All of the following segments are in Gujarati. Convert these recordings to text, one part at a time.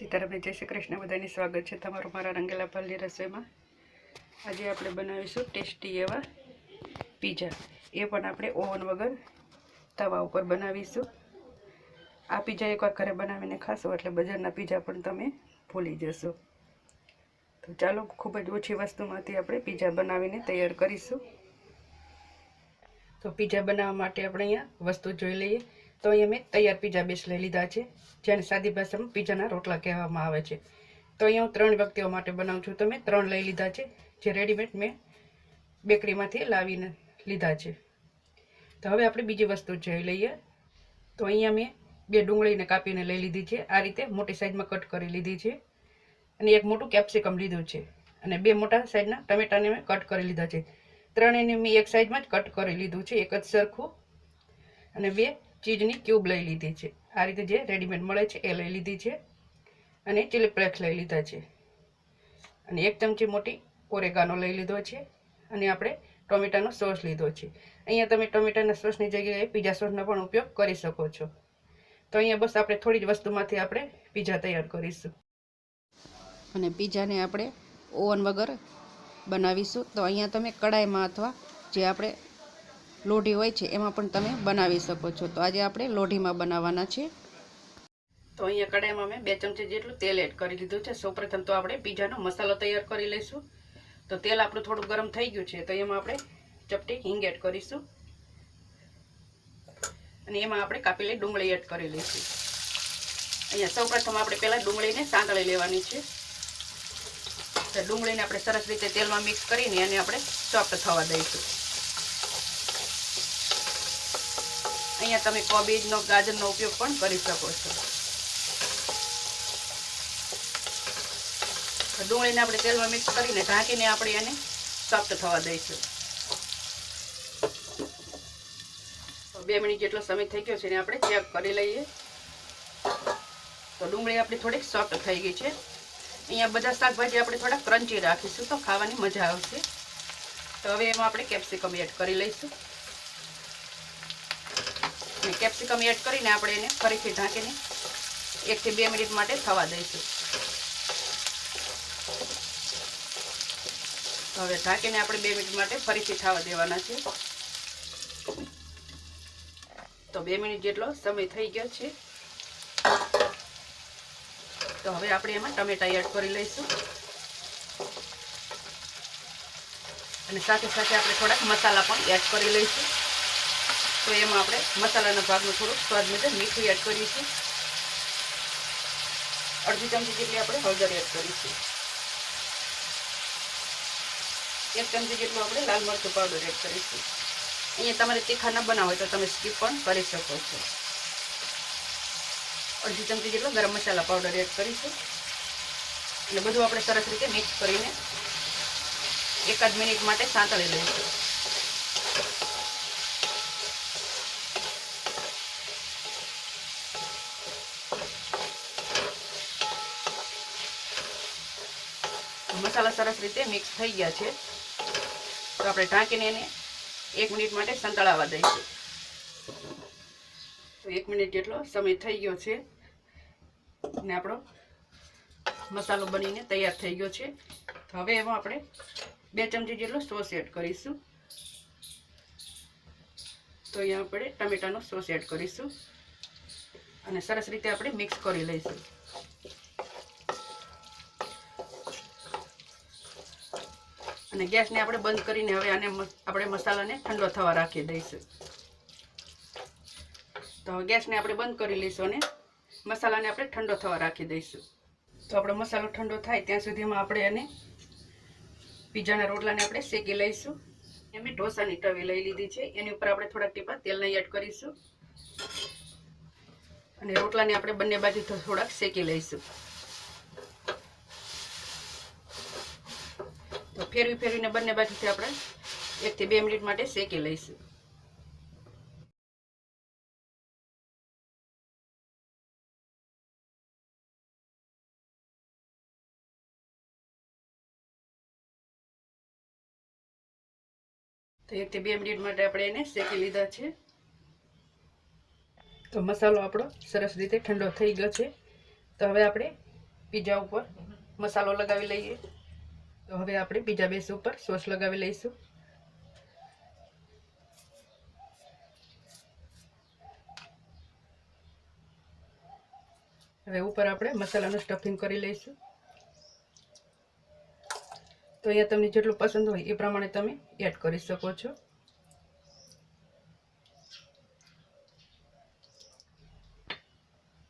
सीताराम जय श्री कृष्ण बधाने स्वागत है तमारुं मारा रंगेला फलनी रसोई में। आज आपणे बनावीशुं टेस्टी एवा पीजा, ए पण आपणे ओवन वगर तवा पर बनावीशुं। आ पीजा एक बार घरे बनावीने खाशो एटले बजारना पीजा पण तमे भूली जशो। तो चालो खूब ज ओછી वस्तुमांथी आपणे पीजा बनावीने तैयार करीशुं। तो पीजा बनाववा माटे आपणे अहींया वस्तु जोई लईए। तो अहींया मैं तैयार पीजा बेस लई लीधा छे, जेने सादी भाषामां पीजाना रोटला कहेवामां आवे छे। तो अहींया हूँ 3 व्यक्तिओ माटे बनावुं छुं, तो मैं 3 लई लीधा छे, जे रेडीमेड मैं बेकरीमांथी लावीने लीधा छे। तो हवे आपणे बीजी वस्तु जोई लईए। तो अहींया मैं 2 डુંગળીને कापीने लई लीधी छे, आ रीते मोटी साइजमां कट करी लीधी छे, अने एक मोटुं केप्सिकम लीधुं छे, अने 2 मोटा साइजना टमेटाने मैं कट करी लीधा छे। 3 मैं एक साइजमां ज कट करी लीधुं छे, एक ज सरखुं, अने 2 चीजनी क्यूब लई लीधी छे। आ रीते जे रेडीमेड मळे छे ए लई लीधी छे, अने चिली फ्लेक्स लई लीधा छे, अने 1 चमची मोटी ओरेगानो लई लीधो छे, अने आपणे टोमेटानो सॉस लीधो छे। अहींया तमे टोमेटाना सॉसनी जग्याए पीजा सॉसनो पण उपयोग करी शको छो। तो अहींया बस आपणे थोड़ी ज वस्तुमांथी आपणे पीजा तैयार करीशुं, अने पीजाने आपणे ओवन वगर बनावीशुं। तो अहींया तमे कढ़ाईमां अथवा जे आपणे लोढी होय छे एमां पण तमे बनावी शको छो। तो आजे आपणे लोढीमां बनाववाना छे। तो अहींया कढ़ाईमां मैं 2 चमची जेटલું तेल एड કરી દીધું છે। સૌપ્રથમ તો આપણે પીજાનો મસાલો તૈયાર કરી લઈશું। તો તેલ આપણું થોડું ગરમ થઈ ગયું છે, તો એમાં આપણે ચપટી હિંગ એડ કરીશું, અને એમાં આપણે કાપેલી ડુંગળી એડ કરી લઈશું। અહીંયા સૌપ્રથમ આપણે પહેલા ડુંગળીને સાંતળી લેવાની છે। તો ડુંગળીને આપણે સરસ રીતે તેલમાં મિક્સ કરીને એને આપણે સોફ્ટ થવા દઈશું। અહીંયા તમે કોબીજનો ગાજરનો ઉપયોગ પણ કરી શકો છો। ડુંગળીને આપણે તેલમાં મિક્સ કરીને ઢાંકીને આપણે એને સોફ્ટ થવા દઈશું। 2 મિનિટ જેટલો સમય થઈ ગયો છે, એને આપણે ચેક કરી લઈએ। તો ડુંગળી આપણી થોડીક સોફ્ટ થઈ ગઈ છે। અહીંયા બધા શાકભાજી આપણે થોડા ક્રન્ચી રાખીશું, તો ખાવાની મજા આવશે। તો હવે એમાં આપણે કેપ્સિકમ એડ કરી લઈશું, અને કેપ્સિકમ એડ કરીને આપણે એને ફરીથી ઢાંકીને 1 થી 2 મિનિટ માટે થવા દઈશું। તો હવે ઢાંકીને આપણે 2 મિનિટ માટે ફરીથી થવા દેવાના છે। તો 2 મિનિટ જેટલો સમય થઈ ગયો છે। તો હવે આપણે એમાં ટમેટા એડ કરી લઈશું, અને સાથે સાથે આપણે થોડાક મસાલા પણ એડ કરી લઈશું। તો એમાં આપણે મસાલાના ભાગનું થોડુંક સ્વાદ મુજબ મીઠું એડ કરીશું, અડધી ચમચી જેટલી આપણે હળદર એડ કરીશું, 1 ચમચી જેટલું આપણે લાલ મરચું પાવડર એડ કરીશું। અહીંયા તમારે તીખા ન બનાવો હોય તો તમે સ્કીપ પણ કરી શકો છો। અડધી ચમચી જેટલો ગરમ મસાલા પાવડર એડ કરીશું, એટલે બધું આપણે સરસ રીતે મિક્સ કરીને 1 મિનિટ માટે સાંતળી લઈશું। મસાલા સરસ રીતે મિક્સ થઈ ગયા છે, તો આપણે ઢાંકીને એને 1 મિનિટ માટે સંતળાવા દઈશું। તો 1 મિનિટ જેટલો સમય થઈ ગયો છે, અને આપણો મસાલો બનીને તૈયાર થઈ ગયો છે। તો હવે એમાં આપણે 2 ચમચી જેટલો સોસ એડ કરીશું। તો અહીંયા આપણે ટમેટાનો સોસ એડ કરીશું, અને સરસ રીતે આપણે મિક્સ કરી લઈશું। અને ગેસને આપણે બંધ કરીને હવે આને આપણે મસાલાને ઠંડો થવા રાખી દઈશું। તો ગેસને આપણે બંધ કરી લઈશું, અને મસાલાને આપણે ઠંડો થવા રાખી દઈશું। તો આપણો મસાલો ઠંડો થાય ત્યાં સુધીમાં આપણે એને પીઝાના રોટલાને આપણે શેકી લઈશું। મેં ઢોસાની તવી લઈ લીધી છે, એની ઉપર આપણે થોડા ટીપા તેલને એડ કરીશું, અને રોટલાને આપણે બંને બાજુ થોડાક શેકી લઈશું। તો ફેરવી ફેરવીને બંને બાજુથી આપણે 1 થી 2 મિનિટ માટે શેકી લઈશું। તો 1 થી 2 મિનિટ માટે આપણે એને શેકી લીધા છે। તો મસાલો આપણો સરસ રીતે ઠંડો થઈ ગયો છે। તો હવે આપણે પીઝા ઉપર મસાલો લગાવી લઈએ. તો હવે આપણે પીઝા બેસ ઉપર સોસ લગાવી લઈશું. હવે ઉપર આપણે મસાલાનું સ્ટફિંગ કરી લઈશું. તો અહીંયા તમને જેટલું પસંદ હોય એ પ્રમાણે તમે એડ કરી શકો છો.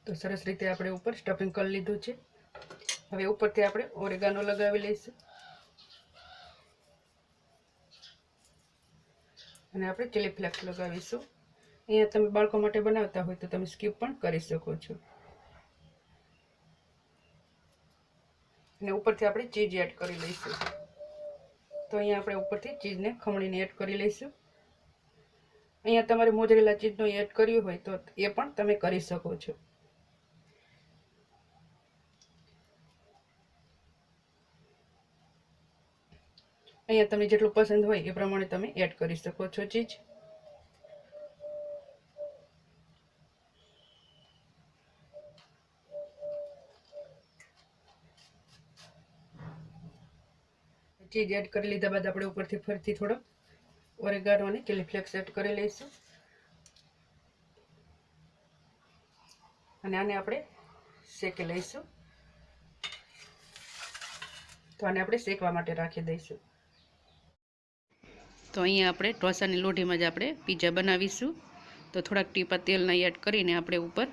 તો સરસ રીતે આપણે ઉપર સ્ટફિંગ કરી લીધું છે. હવે ઉપરથી આપણે ઓરેગાનો લગાવી લઈશું અને આપણે ચીલી ફ્લેક્સ લગાવીશું. અહીંયા તમે બાળકો માટે બનાવતા હોય તો તમે સ્કીપ પણ કરી શકો છો. અને ઉપરથી આપણે ચીઝ એડ કરી લઈશું. તો અહીંયા આપણે ઉપરથી ચીઝને ખમણીને એડ કરી લઈશું. અહીંયા તમારે મોઝરેલા ચીઝનો એડ કર્યું હોય તો એ પણ તમે કરી શકો છો. અહીંયા તમને જેટલું પસંદ હોય એ પ્રમાણે તમે એડ કરી શકો છો ચીઝ. ચીઝ એડ કરી લીધા બાદ આપણે ઉપરથી ફરીથી થોડો ઓરેગાનો અને ચીલી ફ્લેક્સ એડ કરી લઈશું અને આને આપણે શેકી લઈશું. તો આને આપણે શેકવા માટે રાખી દઈશું. તો અહીંયા આપણે ઢોસાની લોઢીમાં જ આપણે પીઝા બનાવીશું. તો થોડાક ટીપા તેલના એડ કરીને આપણે ઉપર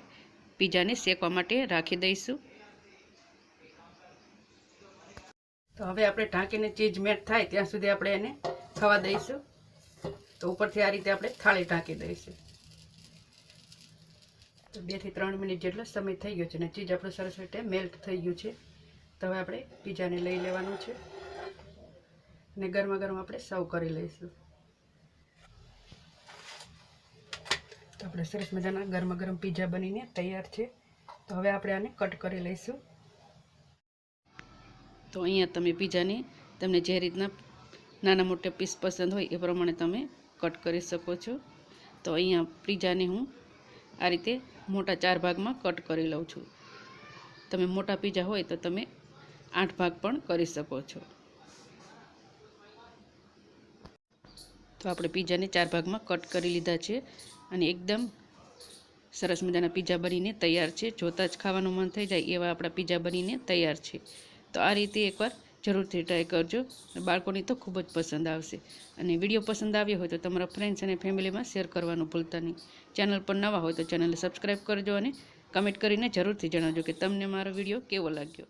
પીઝાને શેકવા માટે રાખી દઈશું. તો હવે આપણે ઢાંકીને ચીઝ મેલ્ટ થાય ત્યાં સુધી આપણે એને થવા દઈશું. તો ઉપરથી આ રીતે આપણે થાળી ઢાંકી દઈશું. તો 2 થી 3 મિનિટ જેટલો સમય થઈ ગયો છે અને ચીઝ આપણું સરસ રીતે મેલ્ટ થઈ ગયું છે. તો હવે આપણે પીઝાને લઈ લેવાનું છે અને ગરમા ગરમ આપણે સર્વ કરી લઈશું. તો આપણે સરસ મજાના ગરમા ગરમ પીઝા બનીને તૈયાર છે. તો હવે આપણે આને કટ કરી લઈશું. તો અહીંયા તમે પીઝાને તમને જે રીતના નાના મોટા પીસ પસંદ હોય એ પ્રમાણે તમે કટ કરી શકો છો. તો અહીંયા પીઝાને હું આ રીતે મોટા 4 ભાગમાં કટ કરી લઉં છું. તમે મોટા પીઝા હોય તો તમે 8 ભાગ પણ કરી શકો છો. તો આપણે પીઝાને 4 ભાગમાં કટ કરી લીધા છે અને એકદમ સરસ મજાના પીઝા બનીને તૈયાર છે. જોતાં જ ખાવાનું મન થઈ જાય એવા આપણા પીઝા બનીને તૈયાર છે. તો આ રીતે એકવાર જરૂરથી ટ્રાય કરજો. બાળકોને તો ખૂબ જ પસંદ આવશે. અને વિડીયો પસંદ આવ્યો હોય તો તમારા ફ્રેન્ડ્સ અને ફેમિલીમાં શેર કરવાનું ભૂલતા નહીં. ચેનલ પર નવા હોય તો ચેનલને સબસ્ક્રાઈબ કરજો અને કમેન્ટ કરીને જરૂરથી જણાવજો કે તમને મારો વિડીયો કેવો લાગ્યો.